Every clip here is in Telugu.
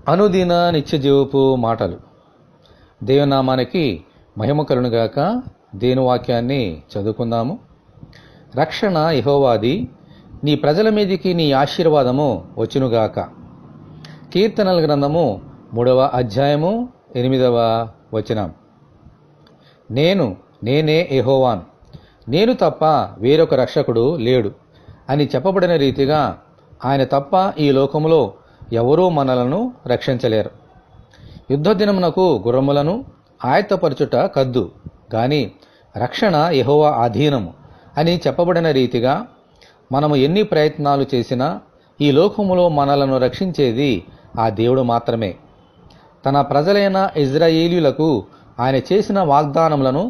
అనుదిన నిత్యజీవపు మాటలు. దేవునామానికి మహిమ కలుగునుగాక. దేని వాక్యాన్ని చదువుకుందాము. రక్షణ యెహోవాది, నీ ప్రజల మీదికి నీ ఆశీర్వాదము వచ్చునుగాక. కీర్తనల గ్రంథము 3వ అధ్యాయము 8వ వచనం. నేనే యెహోవాను, నేను తప్ప వేరొక రక్షకుడు లేడు అని చెప్పబడిన రీతిగా ఆయన తప్ప ఈ లోకములో ఎవరూ మనలను రక్షించలేరు. యుద్ధ దినమునకు గుర్రములను ఆయత్తపరచుట కద్దు, గాని రక్షణ యెహోవా అధీనము అని చెప్పబడిన రీతిగా మనము ఎన్ని ప్రయత్నాలు చేసినా ఈ లోకములో మనలను రక్షించేది ఆ దేవుడు మాత్రమే. తన ప్రజలైన ఇజ్రాయేలీయులకు ఆయన చేసిన వాగ్దానములను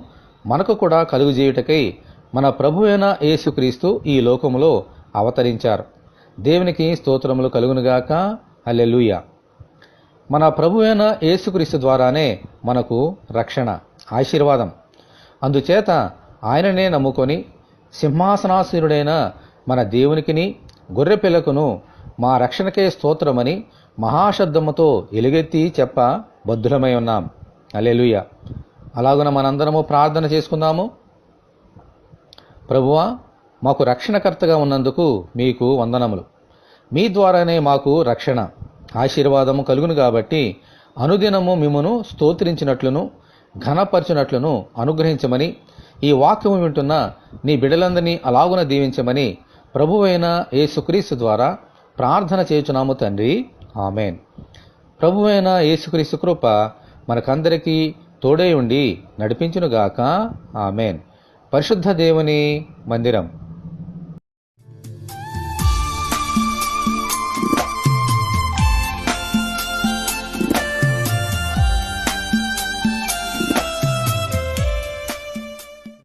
మనకు కూడా కలుగుజేయుటకై మన ప్రభువైన యేసుక్రీస్తు ఈ లోకములో అవతరించారు. దేవునికి స్తోత్రములు కలుగునుగాక. హల్లెలూయా. మన ప్రభువైన యేసుక్రీస్తు ద్వారానే మనకు రక్షణ, ఆశీర్వాదం. అందుచేత ఆయననే నమ్ముకొని సింహాసనాసీనుడైన మన దేవునికిని గొర్రెపిల్లకును మా రక్షణకే స్తోత్రమని మహాశబ్దముతో ఎలుగెత్తి చెప్ప బద్ధులమై ఉన్నాం. హల్లెలూయా. అలాగున మనందరము ప్రార్థన చేసుకుందాము. ప్రభువా, మాకు రక్షణకర్తగా ఉన్నందుకు మీకు వందనములు. మీ ద్వారానే మాకు రక్షణ, ఆశీర్వాదము కలుగును కాబట్టి అనుదినము మిమ్మును స్తోత్రించినట్లును ఘనపరచునట్లును అనుగ్రహించమని, ఈ వాక్యము వింటున్న నీ బిడ్డలందరినీ అలాగున దీవించమని ప్రభువైన యేసుక్రీస్తు ద్వారా ప్రార్థన చేయుచున్నాము తండ్రి. ఆమెన్. ప్రభువైన యేసుక్రీస్తు కృప మనకందరికీ తోడై ఉండి నడిపించునుగాక. ఆమెన్. పరిశుద్ధ దేవుని మందిరం.